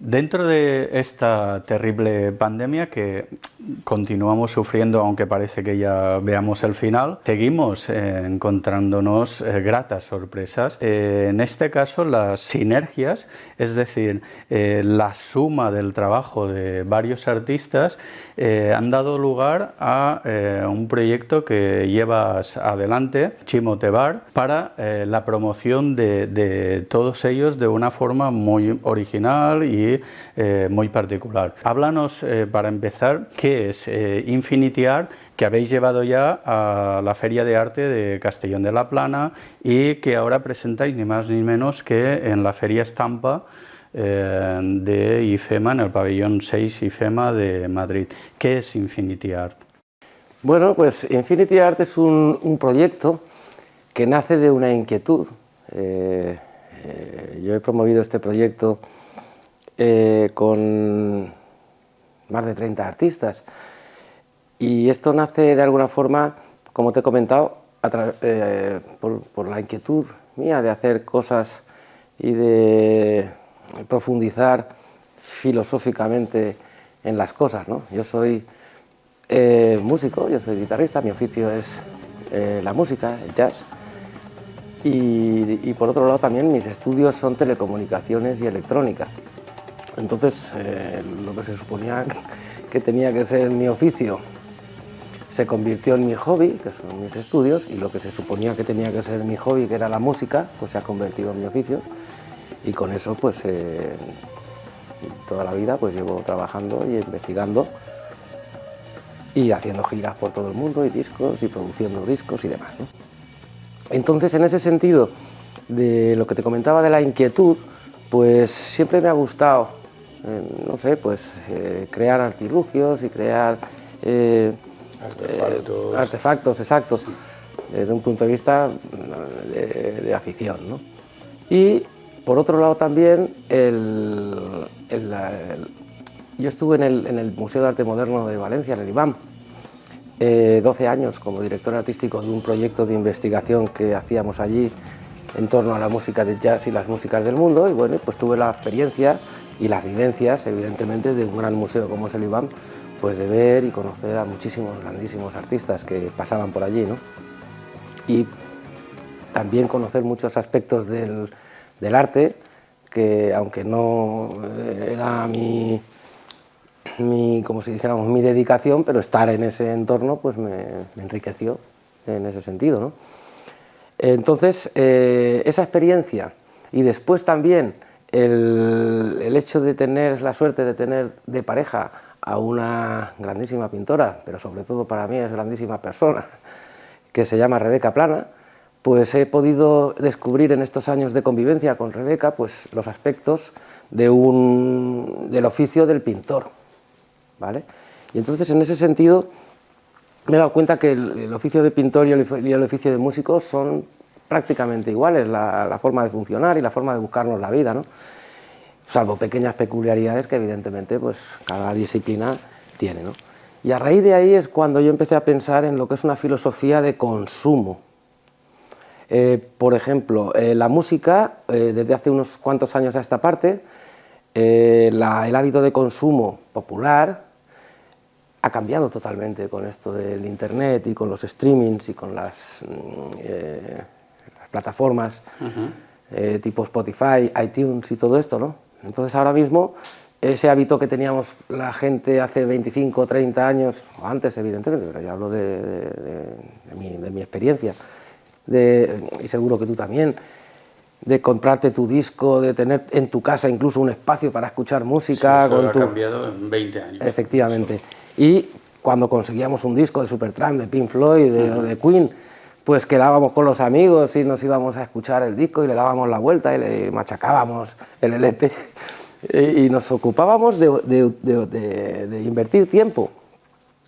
Dentro de esta terrible pandemia que continuamos sufriendo, aunque parece que ya veamos el final, seguimos encontrándonos gratas sorpresas. En este caso, las sinergias, es decir, la suma del trabajo de varios artistas, han dado lugar a un proyecto que llevas adelante, Chimo Tebar, para la promoción de todos ellos de una forma muy original y muy particular. Háblanos, para empezar, qué es Infinity Art, que habéis llevado ya a la Feria de Arte de Castellón de la Plana y que ahora presentáis ni más ni menos que en la Feria Estampa de IFEMA, en el pabellón 6 IFEMA de Madrid. ¿Qué es Infinity Art? Bueno, pues Infinity Art es un proyecto que nace de una inquietud. Yo he promovido este proyecto con más de 30 artistas y esto nace de alguna forma, como te he comentado, por la inquietud mía de hacer cosas y de profundizar filosóficamente en las cosas, ¿no? Yo soy músico, yo soy guitarrista, mi oficio es la música, el jazz, y por otro lado también mis estudios son telecomunicaciones y electrónica. Entonces lo que se suponía que tenía que ser mi oficio se convirtió en mi hobby, que son mis estudios, y lo que se suponía que tenía que ser mi hobby, que era la música, pues se ha convertido en mi oficio, y con eso pues toda la vida pues llevo trabajando y investigando y haciendo giras por todo el mundo y discos y produciendo discos y demás, ¿no? Entonces, en ese sentido de lo que te comentaba de la inquietud, pues siempre me ha gustado, no sé, pues crear artilugios y crear artefactos, exactos, desde un punto de vista de afición, ¿no? Y por otro lado también, yo estuve en el Museo de Arte Moderno de Valencia, en el IBAM, 12 años como director artístico de un proyecto de investigación que hacíamos allí en torno a la música de jazz y las músicas del mundo, y bueno, pues tuve la experiencia y las vivencias, evidentemente, de un gran museo como es el IBAM, pues de ver y conocer a muchísimos grandísimos artistas que pasaban por allí, ¿no? Y también conocer muchos aspectos del arte, que aunque no era como si dijéramos, mi dedicación, pero estar en ese entorno pues me enriqueció en ese sentido, ¿no? Entonces, esa experiencia y después también el hecho de tener la suerte de tener de pareja a una grandísima pintora, pero sobre todo para mí es grandísima persona, que se llama Rebeca Plana, pues he podido descubrir en estos años de convivencia con Rebeca pues los aspectos del oficio del pintor, ¿vale? Y entonces, en ese sentido, me he dado cuenta que el oficio de pintor y el oficio de músico son prácticamente iguales, la forma de funcionar y la forma de buscarnos la vida, ¿no? Salvo pequeñas peculiaridades que evidentemente pues cada disciplina tiene, ¿no? Y a raíz de ahí es cuando yo empecé a pensar en lo que es una filosofía de consumo. Por ejemplo, la música, desde hace unos cuantos años a esta parte, el hábito de consumo popular ha cambiado totalmente con esto del internet y con los streamings y con las plataformas tipo Spotify, iTunes y todo esto, ¿no? Entonces ahora mismo ese hábito que teníamos la gente hace 25 o 30 años, o antes evidentemente, pero yo hablo de mi experiencia, y seguro que tú también, de comprarte tu disco, de tener en tu casa incluso un espacio para escuchar música. Sí, eso ha cambiado en 20 años. Efectivamente. Y cuando conseguíamos un disco de Supertramp, de Pink Floyd, o de Queen, pues quedábamos con los amigos y nos íbamos a escuchar el disco y le dábamos la vuelta y le machacábamos el LP y nos ocupábamos de invertir tiempo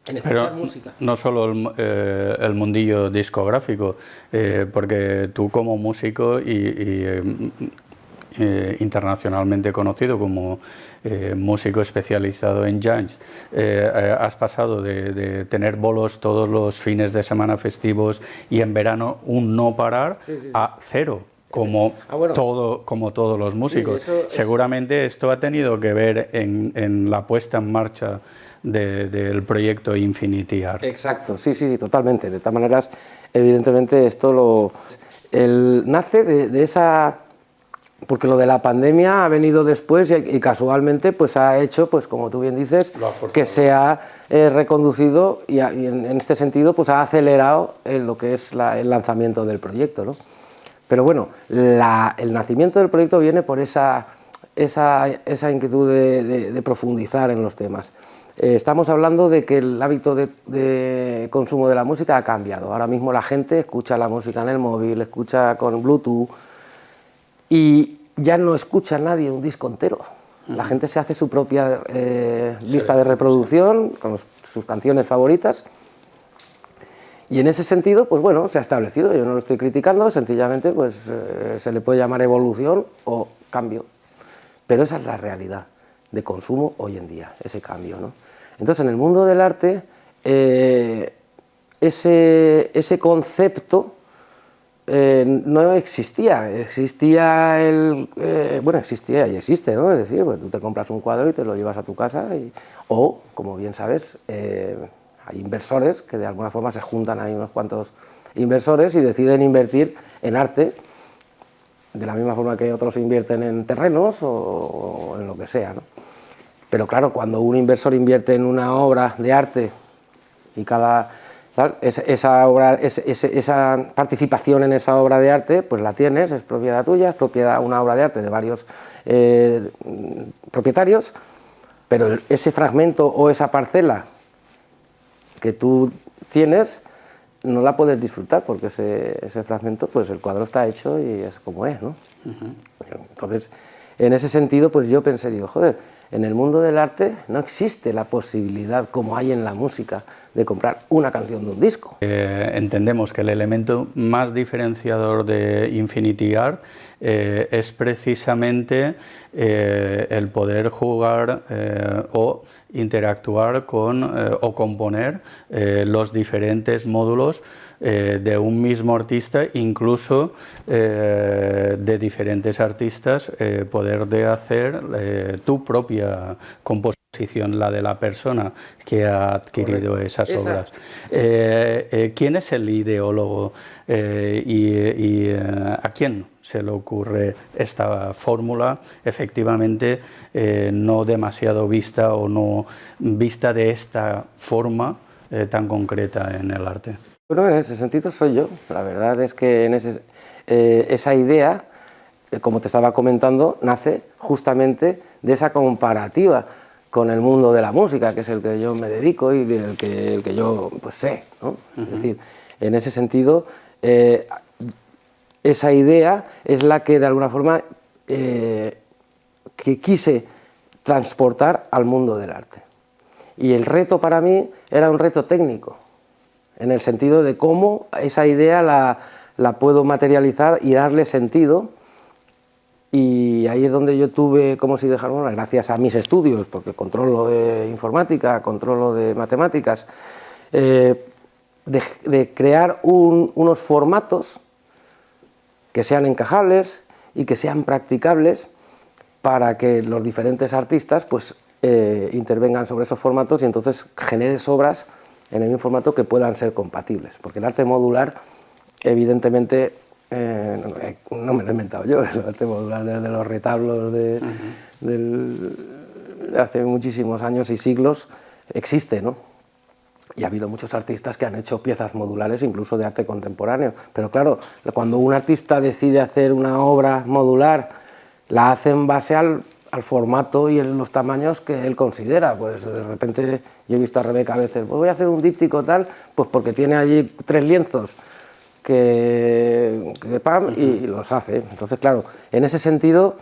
en escuchar música. No solo el mundillo discográfico, porque tú como músico internacionalmente conocido como músico especializado en jazz, has pasado de tener bolos todos los fines de semana festivos y en verano un no parar a cero como, bueno. como todos los músicos. Sí, seguramente esto ha tenido que ver en la puesta en marcha del proyecto Infinity Art. Exacto, sí, totalmente. De todas maneras, evidentemente esto nace de esa... Porque lo de la pandemia ha venido después y casualmente pues ha hecho, pues como tú bien dices, que se ha reconducido y en este sentido pues ha acelerado lo que es el lanzamiento del proyecto, ¿no? Pero bueno, el nacimiento del proyecto viene por esa inquietud de profundizar en los temas. Estamos hablando de que el hábito de consumo de la música ha cambiado. Ahora mismo la gente escucha la música en el móvil, escucha con Bluetooth y ya no escucha nadie un disco entero. La gente se hace su propia lista de reproducción con sus canciones favoritas. Y en ese sentido, pues bueno, se ha establecido, yo no lo estoy criticando, sencillamente pues se le puede llamar evolución o cambio. Pero esa es la realidad de consumo hoy en día, ese cambio, ¿no? Entonces, en el mundo del arte, ese concepto no existía. Existía existía y existe, ¿no? Es decir, pues, tú te compras un cuadro y te lo llevas a tu casa o, como bien sabes, hay inversores que de alguna forma se juntan, hay unos cuantos inversores y deciden invertir en arte de la misma forma que otros invierten en terrenos o en lo que sea, ¿no? Pero claro, cuando un inversor invierte en una obra de arte y esa participación en esa obra de arte, pues la tienes, es propiedad tuya, es una obra de arte de varios propietarios, pero ese fragmento o esa parcela que tú tienes no la puedes disfrutar porque ese fragmento, pues el cuadro está hecho y es como es, ¿no? Entonces, en ese sentido, pues yo pensé, digo, joder, en el mundo del arte no existe la posibilidad, como hay en la música, de comprar una canción de un disco. Entendemos que el elemento más diferenciador de Infinity Art es precisamente el poder jugar o interactuar con o componer los diferentes módulos de un mismo artista, incluso de diferentes artistas, poder de hacer tu propia composición, la de la persona que ha adquirido esas obras. ¿Quién es el ideólogo y a quién se le ocurre esta fórmula, efectivamente no demasiado vista o no vista de esta forma tan concreta en el arte? Bueno, en ese sentido soy yo. La verdad es que esa idea, como te estaba comentando, nace justamente de esa comparativa con el mundo de la música, que es el que yo me dedico y el que yo pues sé, ¿no? Es decir, en ese sentido, esa idea es la que de alguna forma que quise transportar al mundo del arte. Y el reto para mí era un reto técnico, en el sentido de cómo esa idea la puedo materializar y darle sentido. Y ahí es donde yo tuve, como si dejar, bueno, gracias a mis estudios, porque controlo de informática, controlo de matemáticas, de crear unos formatos que sean encajables y que sean practicables para que los diferentes artistas pues, intervengan sobre esos formatos y entonces generes obras en el mismo formato que puedan ser compatibles. Porque el arte modular, evidentemente, no me lo he inventado yo, el arte modular desde los retablos de hace muchísimos años y siglos existe, ¿no? Y ha habido muchos artistas que han hecho piezas modulares, incluso de arte contemporáneo. Pero claro, cuando un artista decide hacer una obra modular, la hace en base al formato y en los tamaños que él considera. Pues de repente yo he visto a Rebeca a veces, pues voy a hacer un díptico tal, pues porque tiene allí 3 lienzos y los hace. Entonces, claro, en ese sentido,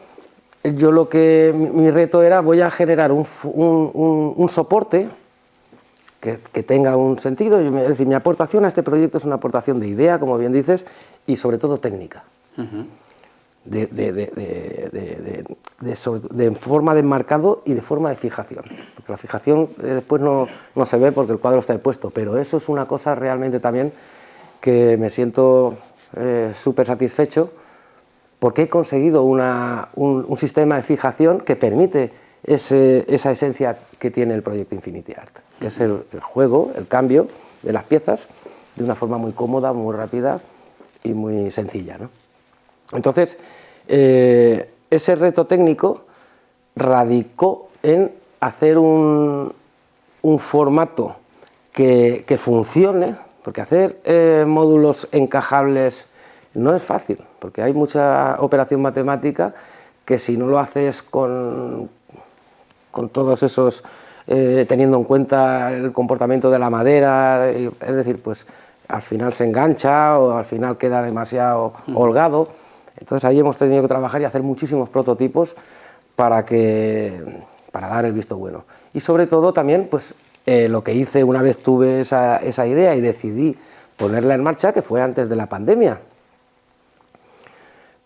yo mi reto era, voy a generar un soporte que tenga un sentido, es decir, mi aportación a este proyecto es una aportación de idea, como bien dices, y sobre todo técnica. De forma de enmarcado y de forma de fijación, porque la fijación después no se ve porque el cuadro está puesto, pero eso es una cosa realmente también que me siento súper satisfecho porque he conseguido un sistema de fijación que permite esa esencia que tiene el proyecto Infinity Art, que es el juego, el cambio de las piezas de una forma muy cómoda, muy rápida y muy sencilla, ¿no? Entonces, ese reto técnico radicó en hacer un formato que funcione, porque hacer módulos encajables no es fácil, porque hay mucha operación matemática que si no lo haces con todos esos, teniendo en cuenta el comportamiento de la madera, es decir, pues al final se engancha o al final queda demasiado holgado. Entonces ahí hemos tenido que trabajar y hacer muchísimos prototipos para dar el visto bueno. Y sobre todo también, pues lo que hice una vez tuve esa idea y decidí ponerla en marcha, que fue antes de la pandemia,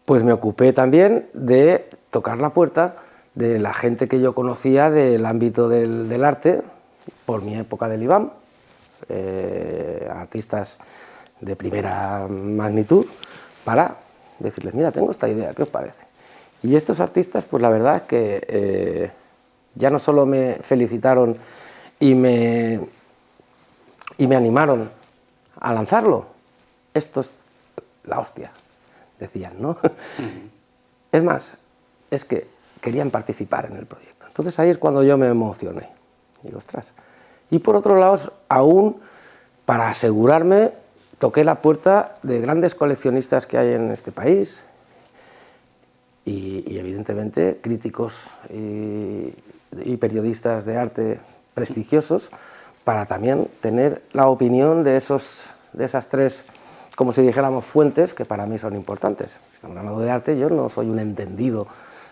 pues me ocupé también de tocar la puerta de la gente que yo conocía del ámbito del arte, por mi época del IBAM, artistas de primera magnitud, para decirles, mira, tengo esta idea, ¿qué os parece? Y estos artistas, pues la verdad es que ya no solo me felicitaron y me animaron a lanzarlo, esto es la hostia, decían, ¿no? Es más, es que querían participar en el proyecto. Entonces ahí es cuando yo me emocioné. Digo, ostras. Y por otro lado, aún para asegurarme, toqué la puerta de grandes coleccionistas que hay en este país y evidentemente críticos y periodistas de arte prestigiosos, para también tener la opinión de esas tres, como si dijéramos, fuentes que para mí son importantes. Si estamos hablando de arte, yo no soy un entendido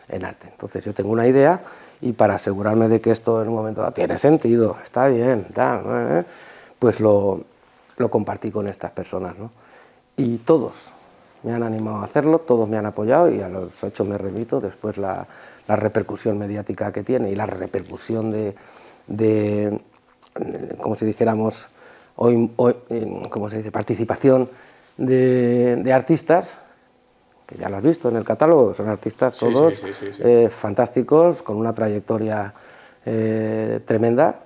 en arte. Entonces yo tengo una idea y para asegurarme de que esto en un momento dado tiene sentido, está bien, pues lo compartí con estas personas, ¿no? Y todos me han animado a hacerlo, todos me han apoyado y a los hechos me remito. Después la repercusión mediática que tiene y la repercusión de como si dijéramos, como se dice, participación de artistas, que ya lo has visto en el catálogo, son artistas todos sí. Fantásticos, con una trayectoria tremenda,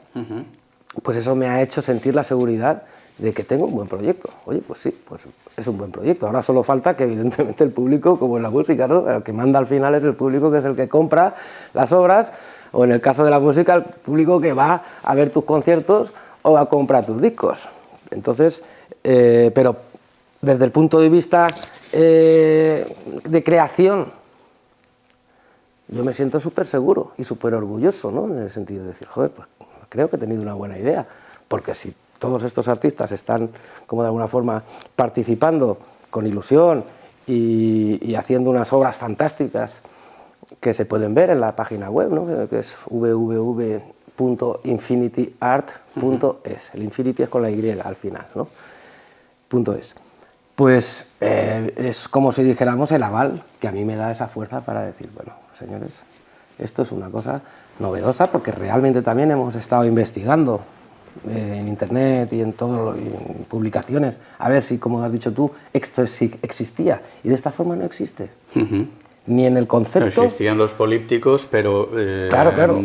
pues eso me ha hecho sentir la seguridad de que tengo un buen proyecto. Oye, pues sí, pues es un buen proyecto. Ahora solo falta que evidentemente el público, como en la música, ¿no? El que manda al final es el público, que es el que compra las obras, o en el caso de la música, el público que va a ver tus conciertos o a comprar tus discos. Entonces, pero desde el punto de vista de creación, yo me siento súper seguro y súper orgulloso, ¿no? En el sentido de decir, joder, pues creo que he tenido una buena idea, porque si todos estos artistas están, como de alguna forma, participando con ilusión y haciendo unas obras fantásticas que se pueden ver en la página web, ¿no? Que es www.infinityart.es. El Infinity es con la Y al final, ¿no? .es. Pues es como si dijéramos el aval que a mí me da esa fuerza para decir, bueno, señores, esto es una cosa novedosa, porque realmente también hemos estado investigando en internet y en publicaciones, a ver si, como has dicho tú, esto sí existía, y de esta forma no existe. Ni en el concepto. No existían los polípticos, pero claro.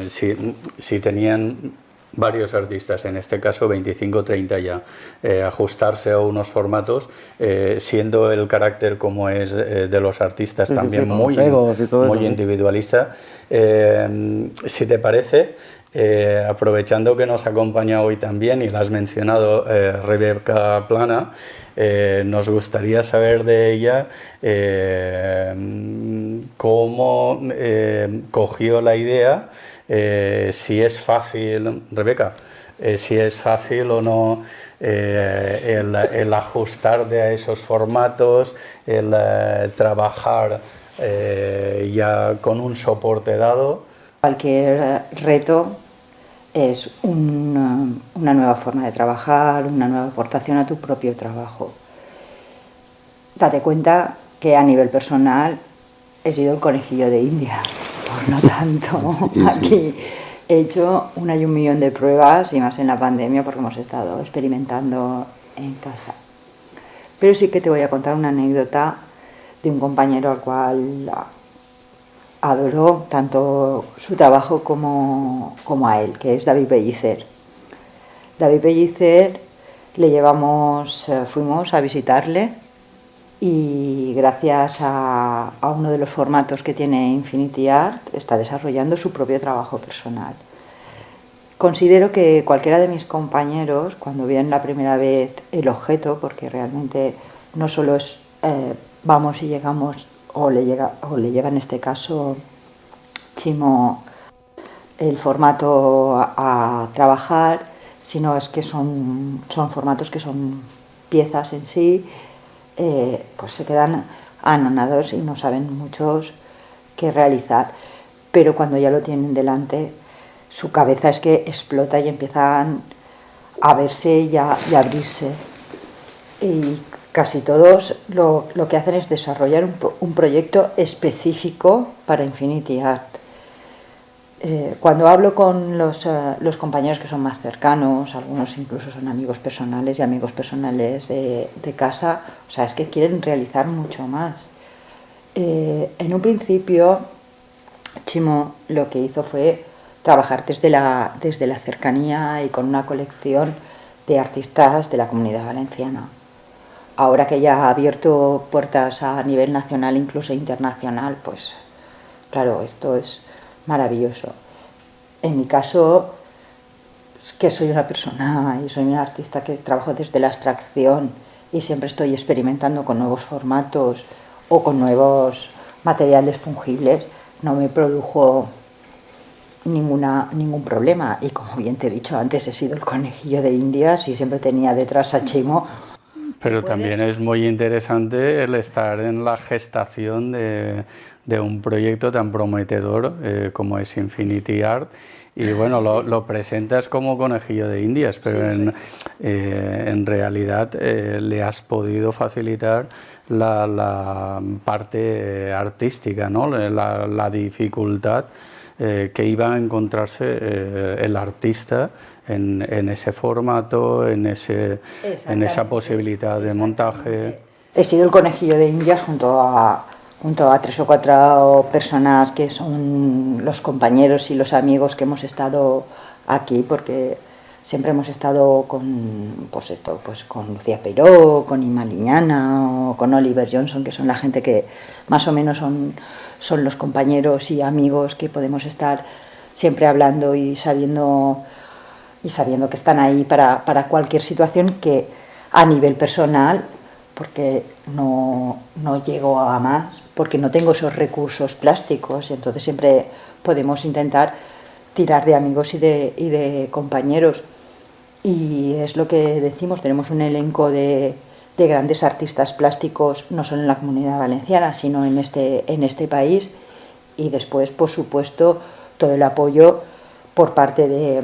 Si tenían varios artistas, en este caso 25 o 30 ya, ajustarse a unos formatos, siendo el carácter como es de los artistas también muy individualista. Si te parece, aprovechando que nos acompaña hoy también y la has mencionado, Rebeca Plana, nos gustaría saber de ella cómo cogió la idea, si es fácil, Rebeca, si es fácil o no el ajustarte a esos formatos, el trabajar ya con un soporte dado. Cualquier reto es una nueva forma de trabajar, una nueva aportación a tu propio trabajo. Date cuenta que a nivel personal he sido el conejillo de India, por lo tanto aquí he hecho 1 y 1 millón de pruebas, y más en la pandemia porque hemos estado experimentando en casa. pero sí que te voy a contar una anécdota de un compañero al cual adoró tanto su trabajo como a él, que es David Pellicer. David Pellicer fuimos a visitarle y gracias a uno de los formatos que tiene Infinity Art está desarrollando su propio trabajo personal. Considero que cualquiera de mis compañeros, cuando ven la primera vez el objeto, porque realmente no solo es vamos y llegamos, o le llega en este caso Chimo el formato a trabajar, sino es que son formatos que son piezas en sí, pues se quedan anonados y no saben muchos qué realizar, pero cuando ya lo tienen delante, su cabeza es que explota y empiezan a verse y a abrirse. Y casi todos lo que hacen es desarrollar un proyecto específico para Infinity Art. Cuando hablo con los compañeros que son más cercanos, algunos incluso son amigos personales y amigos personales de casa, o sea, es que quieren realizar mucho más. En un principio, Chimo lo que hizo fue trabajar desde la cercanía y con una colección de artistas de la Comunidad Valenciana. Ahora que ya ha abierto puertas a nivel nacional, incluso internacional, pues claro, esto es maravilloso. En mi caso, es que soy una persona y soy una artista que trabajo desde la abstracción y siempre estoy experimentando con nuevos formatos o con nuevos materiales fungibles, no me produjo ningún problema. Y como bien te he dicho antes, he sido el conejillo de Indias y siempre tenía detrás a Chimo. Pero también es muy interesante el estar en la gestación de un proyecto tan prometedor como es Infinity Art. Y bueno, lo presentas como conejillo de Indias, pero en realidad le has podido facilitar la parte artística, ¿no? La dificultad que iba a encontrarse el artista en ese formato, en esa posibilidad de montaje. He sido el conejillo de Indias junto a 3 o 4 personas que son los compañeros y los amigos que hemos estado aquí, porque siempre hemos estado con Lucía Peiró, con Ima Liñana o con Oliver Johnson, que son la gente que más o menos son los compañeros y amigos que podemos estar siempre hablando y sabiendo que están ahí para cualquier situación, que a nivel personal, porque no llego a más, porque no tengo esos recursos plásticos, y entonces siempre podemos intentar tirar de amigos y de compañeros. Y es lo que decimos, tenemos un elenco de grandes artistas plásticos, no solo en la Comunidad Valenciana, sino en este país, y después, por supuesto, todo el apoyo por parte de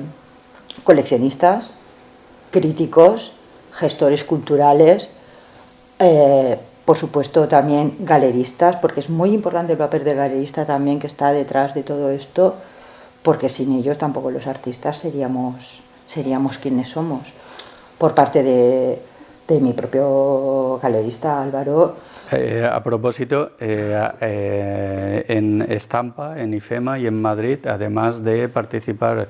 coleccionistas, críticos, gestores culturales, por supuesto también galeristas, porque es muy importante el papel del galerista también, que está detrás de todo esto, porque sin ellos tampoco los artistas seríamos quienes somos. Por parte de mi propio galerista Álvaro. A propósito, en Estampa, en IFEMA y en Madrid, además de participar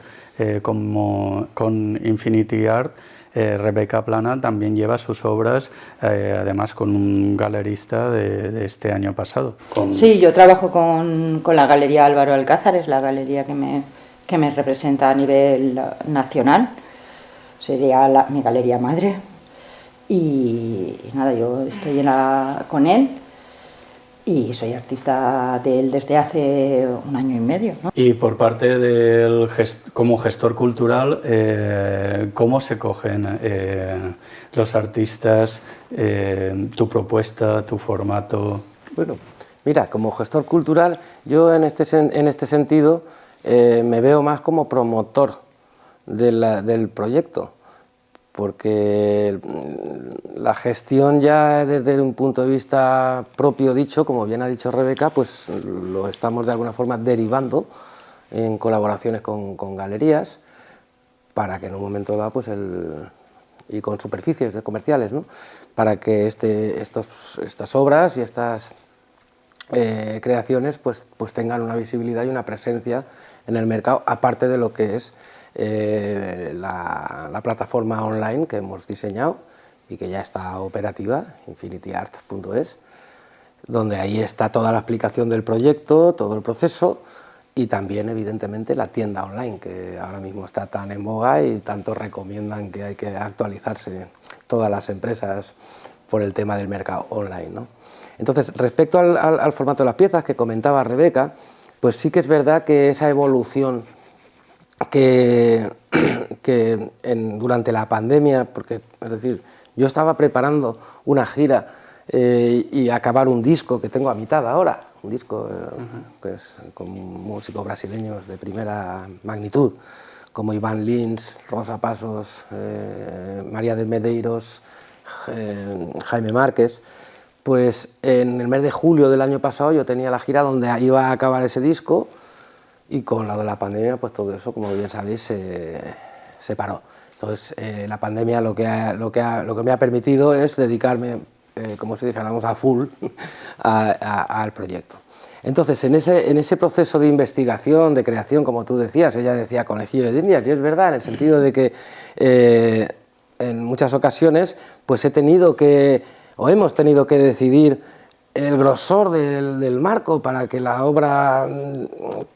con Infinity Art, Rebeca Plana también lleva sus obras, además con un galerista de este año pasado. Sí, yo trabajo con la Galería Álvaro Alcázar, es la galería que me representa a nivel nacional, sería mi galería madre. Y nada, yo estoy con él y soy artista de él desde hace 1 año y medio, ¿no? Y por parte como gestor cultural, ¿cómo se cogen los artistas, tu propuesta, tu formato? Bueno, mira, como gestor cultural, yo en este sentido me veo más como promotor del proyecto, porque la gestión ya desde un punto de vista propio dicho, como bien ha dicho Rebeca, pues lo estamos de alguna forma derivando en colaboraciones con galerías, para que en un momento dado pues el y con superficies comerciales, ¿no? Para que estas obras y estas creaciones pues tengan una visibilidad y una presencia en el mercado, aparte de lo que es la plataforma online que hemos diseñado y que ya está operativa, infinityart.es, donde ahí está toda la explicación del proyecto, todo el proceso, y también evidentemente la tienda online, que ahora mismo está tan en boga y tanto recomiendan que hay que actualizarse todas las empresas por el tema del mercado online, ¿no? Entonces, respecto al formato de las piezas que comentaba Rebeca, pues sí que es verdad que esa evolución que durante la pandemia, porque es decir, yo estaba preparando una gira y acabar un disco que tengo a mitad ahora, un disco pues, con músicos brasileños de primera magnitud, como Iván Lins, Rosa Pasos, María de Medeiros, Jaime Márquez. Pues en el mes de julio del año pasado yo tenía la gira donde iba a acabar ese disco, y con lo de la pandemia pues todo eso, como bien sabéis, se paró. Entonces la pandemia lo que me ha permitido es dedicarme, como si dijéramos, a full al proyecto. Entonces en ese proceso de investigación, de creación, como tú decías, ella decía conejillo de Indias, y es verdad, en el sentido de que en muchas ocasiones pues hemos tenido que decidir el grosor del marco para que la obra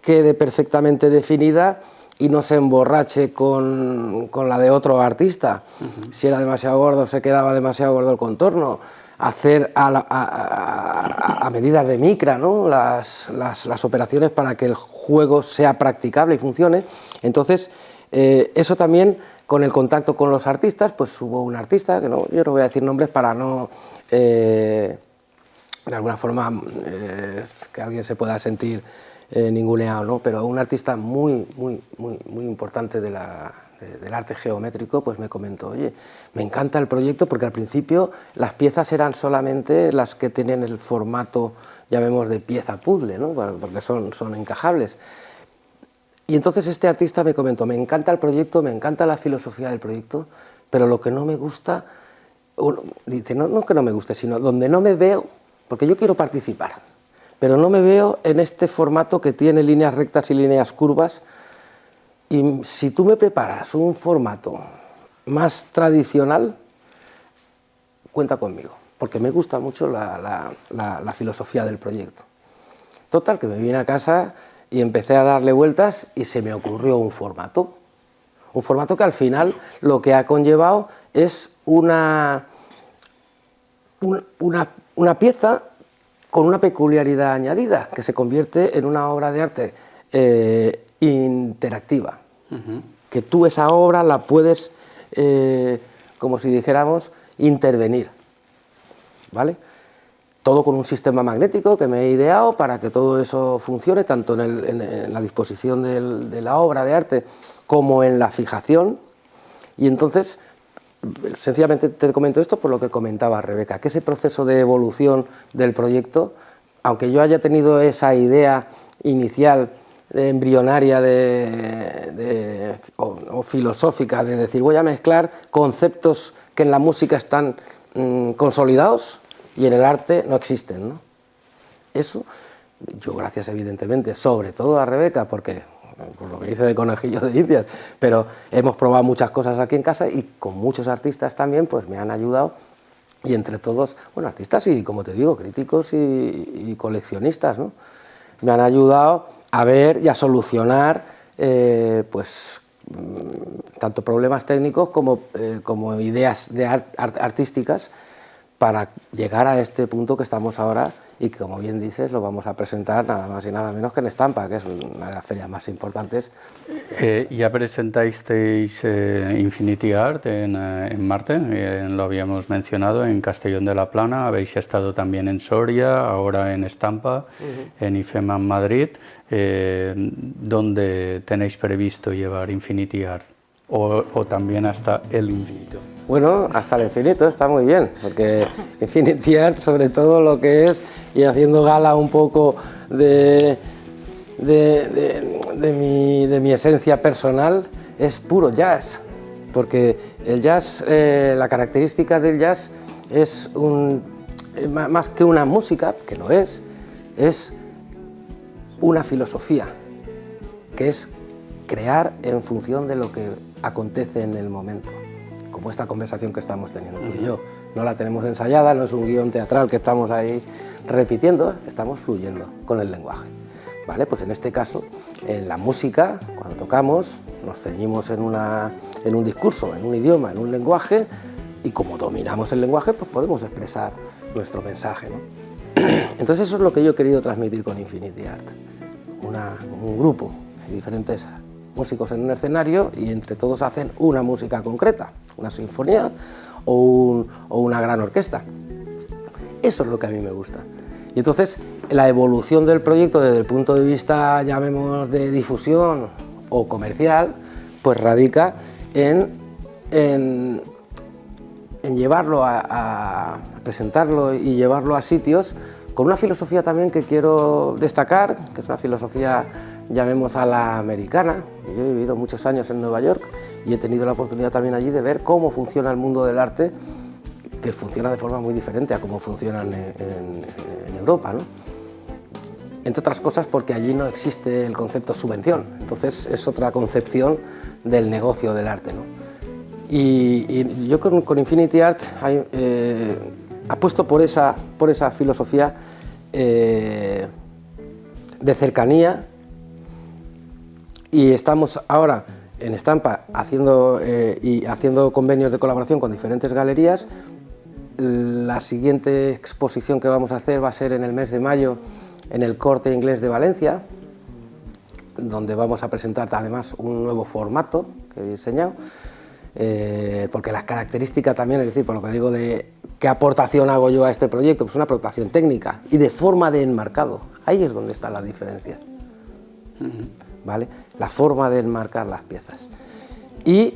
quede perfectamente definida y no se emborrache con la de otro artista. Si era demasiado gordo, se quedaba demasiado gordo el contorno. Hacer a medidas de micra, ¿no? las operaciones para que el juego sea practicable y funcione. Entonces, eso también, con el contacto con los artistas, pues hubo un artista, que yo no voy a decir nombres para no, de alguna forma, que alguien se pueda sentir ninguneado, ¿no? Pero un artista muy importante del arte geométrico pues me comentó: oye, me encanta el proyecto, porque al principio las piezas eran solamente las que tienen el formato, llamemos, de pieza puzzle, ¿no? Porque son encajables. Y entonces este artista me comentó: me encanta el proyecto, me encanta la filosofía del proyecto, pero lo que no me gusta, dice, no que no me guste, sino donde no me veo, porque yo quiero participar, pero no me veo en este formato que tiene líneas rectas y líneas curvas. Y si tú me preparas un formato más tradicional, cuenta conmigo, porque me gusta mucho la filosofía del proyecto. Total, que me vine a casa y empecé a darle vueltas y se me ocurrió un formato que al final lo que ha conllevado es una pieza con una peculiaridad añadida, que se convierte en una obra de arte interactiva, que tú esa obra la puedes, como si dijéramos, intervenir, ¿vale? Todo con un sistema magnético que me he ideado para que todo eso funcione, tanto en la disposición de la obra de arte como en la fijación. Y entonces, sencillamente te comento esto por lo que comentaba Rebeca, que ese proceso de evolución del proyecto, aunque yo haya tenido esa idea inicial embrionaria o filosófica de decir, voy a mezclar conceptos que en la música están consolidados y en el arte no existen, ¿no? Eso, yo gracias evidentemente, sobre todo a Rebeca, porque por lo que dice de conejillo de Indias, pero hemos probado muchas cosas aquí en casa y con muchos artistas también, pues me han ayudado, y entre todos, bueno, artistas y, como te digo, críticos y coleccionistas, ¿no? Me han ayudado a ver y a solucionar pues tanto problemas técnicos como ideas artísticas, para llegar a este punto que estamos ahora, y que, como bien dices, lo vamos a presentar nada más y nada menos que en Estampa, que es una de las ferias más importantes. Ya presentasteis Infinity Art en Marte, lo habíamos mencionado, en Castellón de la Plana, habéis estado también en Soria, ahora en Estampa, en IFEMA en Madrid. ¿Dónde tenéis previsto llevar Infinity Art? O también hasta el infinito. Bueno, hasta el infinito está muy bien, porque Infinity Art, sobre todo lo que es, y haciendo gala un poco de mi esencia personal, es puro jazz. porque el jazz, la característica del jazz es más que una música, que lo es una filosofía, que es crear en función de lo que acontece en el momento, como esta conversación que estamos teniendo tú y yo. No la tenemos ensayada, no es un guión teatral que estamos ahí repitiendo, estamos fluyendo con el lenguaje. ¿Vale? Pues en este caso, en la música, cuando tocamos, nos ceñimos en un discurso, en un idioma, en un lenguaje, y como dominamos el lenguaje, pues podemos expresar nuestro mensaje, ¿no? Entonces eso es lo que yo he querido transmitir con Infinity Art, un grupo de diferentes músicos en un escenario y entre todos hacen una música concreta, una sinfonía o una gran orquesta. Eso es lo que a mí me gusta. Y entonces la evolución del proyecto desde el punto de vista, llamemos, de difusión o comercial, pues radica en llevarlo a presentarlo y llevarlo a sitios con una filosofía también que quiero destacar, que es una filosofía, llamemos, a la americana. Yo he vivido muchos años en Nueva York y he tenido la oportunidad también allí de ver cómo funciona el mundo del arte, que funciona de forma muy diferente a cómo funciona en Europa, ¿no? Entre otras cosas porque allí no existe el concepto subvención, entonces es otra concepción del negocio del arte, ¿no? Y yo con Infinity Art apuesto por esa filosofía de cercanía, y estamos ahora en Estampa haciendo convenios de colaboración con diferentes galerías. La siguiente exposición que vamos a hacer va a ser en el mes de mayo en el Corte Inglés de Valencia, donde vamos a presentar además un nuevo formato que he diseñado, porque las características también, es decir, por lo que digo de qué aportación hago yo a este proyecto, pues una aportación técnica y de forma de enmarcado. Ahí es donde está la diferencia, ¿vale? La forma de enmarcar las piezas. Y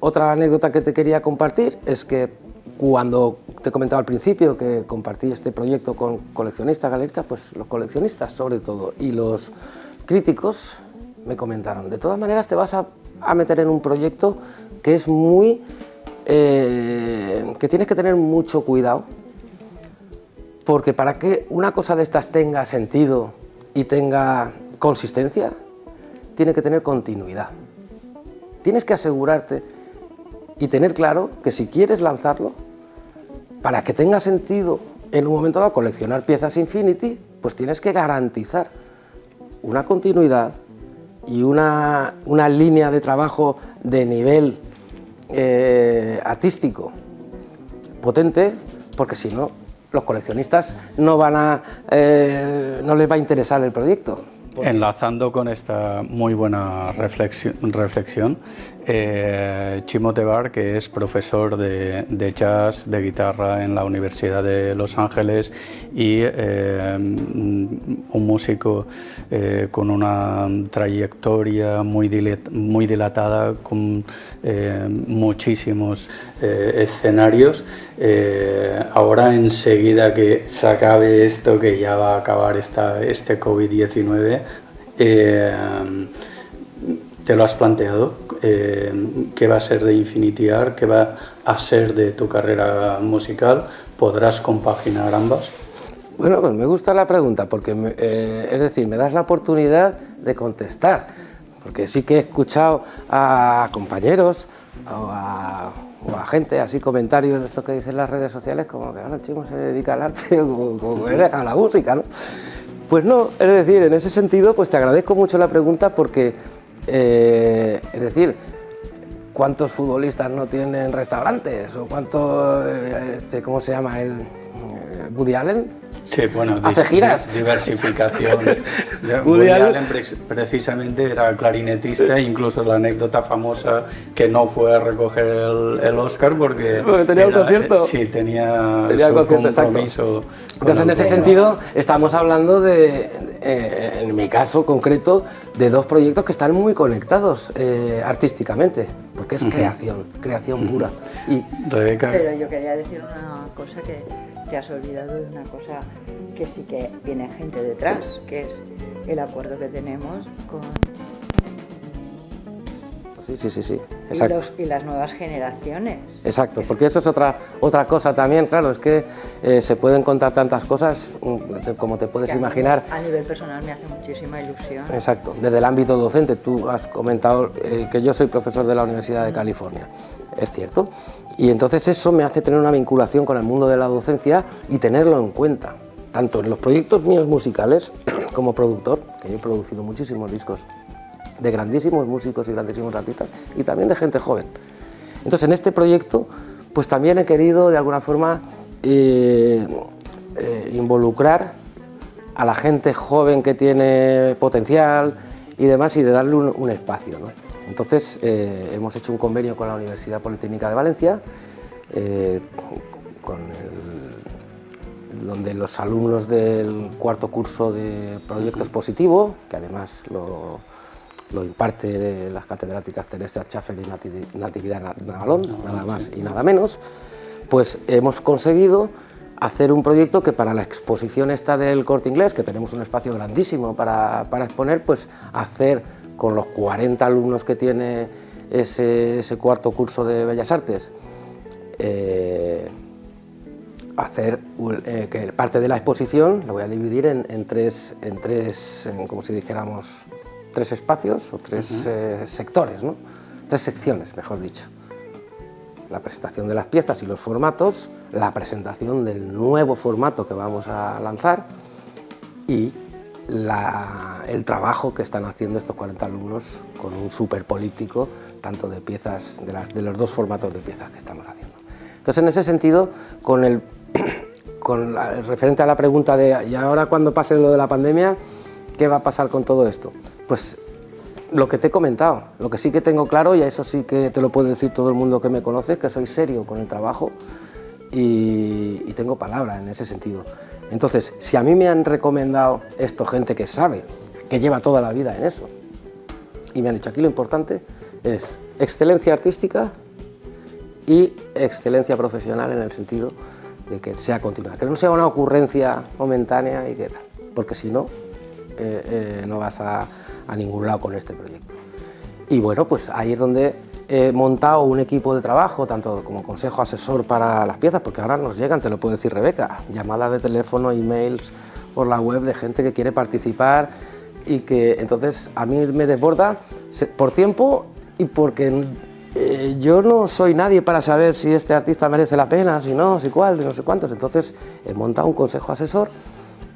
otra anécdota que te quería compartir es que cuando te he comentado al principio que compartí este proyecto con coleccionistas, galeristas, pues los coleccionistas sobre todo y los críticos me comentaron: de todas maneras te vas a meter en un proyecto que es que tienes que tener mucho cuidado, porque para que una cosa de estas tenga sentido y tenga consistencia, tiene que tener continuidad. Tienes que asegurarte y tener claro que si quieres lanzarlo, para que tenga sentido en un momento dado coleccionar piezas Infinity, pues tienes que garantizar una continuidad y una línea de trabajo de nivel artístico potente, porque si no, los coleccionistas no les va a interesar el proyecto. Enlazando con esta muy buena reflexión, Chimo Tebar, que es profesor de jazz, de guitarra en la Universidad de Los Ángeles y un músico con una trayectoria muy dilatada, con muchísimos escenarios. Ahora, enseguida que se acabe esto, que ya va a acabar este COVID-19, ¿te lo has planteado? ¿Qué va a ser de Infinity Art? ¿Qué va a ser de tu carrera musical? ¿Podrás compaginar ambas? Bueno, pues me gusta la pregunta, porque es decir, me das la oportunidad de contestar, porque sí que he escuchado a compañeros o a gente, así comentarios de esto que dicen las redes sociales, como que ahora Chimo se dedica al arte o como a la música, ¿no? Pues no, es decir, en ese sentido, pues te agradezco mucho la pregunta, porque es decir, ¿cuántos futbolistas no tienen restaurantes? ¿O cuántos, cómo se llama, Woody Allen? Sí, bueno, hace giras. Diversificación. Woody Allen precisamente era clarinetista, incluso la anécdota famosa que no fue a recoger el Oscar porque tenía un concierto. Sí, tenía su compromiso. Entonces, en ese sentido, estamos hablando en mi caso concreto, de dos proyectos que están muy conectados artísticamente, porque es creación pura. Y Rebeca. Pero yo quería decir una cosa que te has olvidado de una cosa que sí que viene gente detrás, que es el acuerdo que tenemos con... Pues sí, exacto. Y las nuevas generaciones. Exacto, porque eso es otra cosa también, claro, es que se pueden contar tantas cosas como te puedes imaginar. A nivel personal me hace muchísima ilusión. Exacto, desde el ámbito docente, tú has comentado que yo soy profesor de la Universidad de California, es cierto, y entonces eso me hace tener una vinculación con el mundo de la docencia y tenerlo en cuenta, tanto en los proyectos míos musicales como productor, que yo he producido muchísimos discos de grandísimos músicos y grandísimos artistas y también de gente joven. Entonces en este proyecto pues también he querido de alguna forma involucrar a la gente joven que tiene potencial y demás y de darle un espacio, ¿no? Entonces hemos hecho un convenio con la Universidad Politécnica de Valencia donde los alumnos del cuarto curso de Proyecto Expositivo, que además lo imparte de las catedráticas Teresa Schaffer y Natividad Navalón, nada más y nada menos, pues hemos conseguido hacer un proyecto que para la exposición esta del Corte Inglés, que tenemos un espacio grandísimo para exponer, pues hacer con los 40 alumnos que tiene ese cuarto curso de Bellas Artes, hacer que parte de la exposición la voy a dividir en tres, como si dijéramos, tres espacios o tres sectores, ¿no? Tres secciones, mejor dicho. La presentación de las piezas y los formatos, la presentación del nuevo formato que vamos a lanzar y el trabajo que están haciendo estos 40 alumnos con un súper políptico, tanto de piezas, de los dos formatos de piezas que estamos haciendo. Entonces, en ese sentido, referente a la pregunta de ¿y ahora cuando pase lo de la pandemia, qué va a pasar con todo esto? Pues lo que te he comentado, lo que sí que tengo claro, y a eso sí que te lo puede decir todo el mundo que me conoce, es que soy serio con el trabajo y tengo palabra en ese sentido. Entonces, si a mí me han recomendado esto gente que sabe, que lleva toda la vida en eso, y me han dicho aquí lo importante es excelencia artística y excelencia profesional en el sentido de que sea continua, que no sea una ocurrencia momentánea y que tal, porque si no, no vas a ningún lado con este proyecto. Y bueno, pues ahí es donde he montado un equipo de trabajo, tanto como consejo asesor para las piezas, porque ahora nos llegan, te lo puede decir Rebeca, llamadas de teléfono, emails por la web de gente que quiere participar y que entonces a mí me desborda por tiempo y porque yo no soy nadie para saber si este artista merece la pena, si no, si cuál, no sé cuántos. Entonces he montado un consejo asesor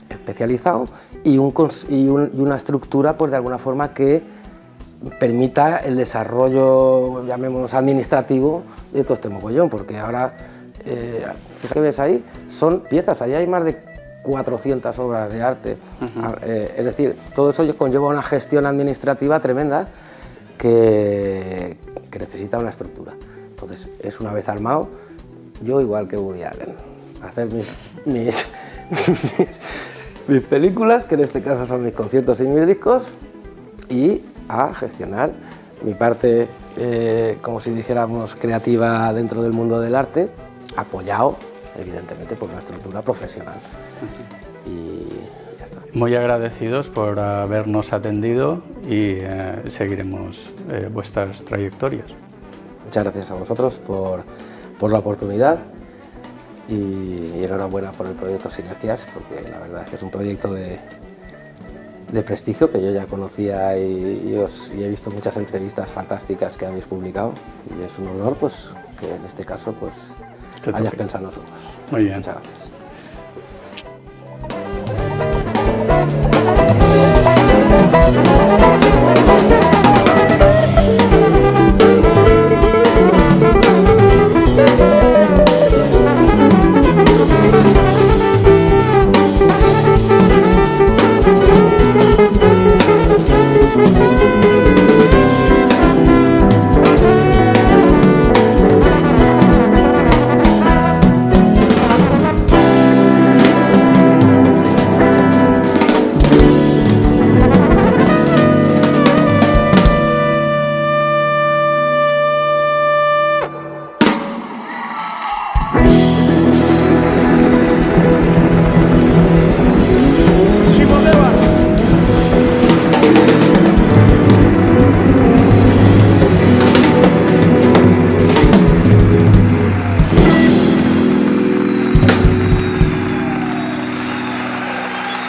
especializado y una estructura, pues de alguna forma que permita el desarrollo, llamémoslo administrativo, de todo este mogollón, porque ahora, fíjate que ves ahí, son piezas, allá hay más de 400 obras de arte, es decir, todo eso conlleva una gestión administrativa tremenda que necesita una estructura. Entonces, es una vez armado, yo igual que Woody Allen, hacer mis películas, que en este caso son mis conciertos y mis discos, y a gestionar mi parte, como si dijéramos, creativa dentro del mundo del arte, apoyado, evidentemente, por una estructura profesional. Y ya está. Muy agradecidos por habernos atendido y seguiremos vuestras trayectorias. Muchas gracias a vosotros por la oportunidad y enhorabuena por el proyecto Sinergias, porque la verdad es que es un proyecto de prestigio que yo ya conocía y he visto muchas entrevistas fantásticas que habéis publicado y es un honor pues que en este caso pues hayas pensado en nosotros. Muy bien. Muchas gracias.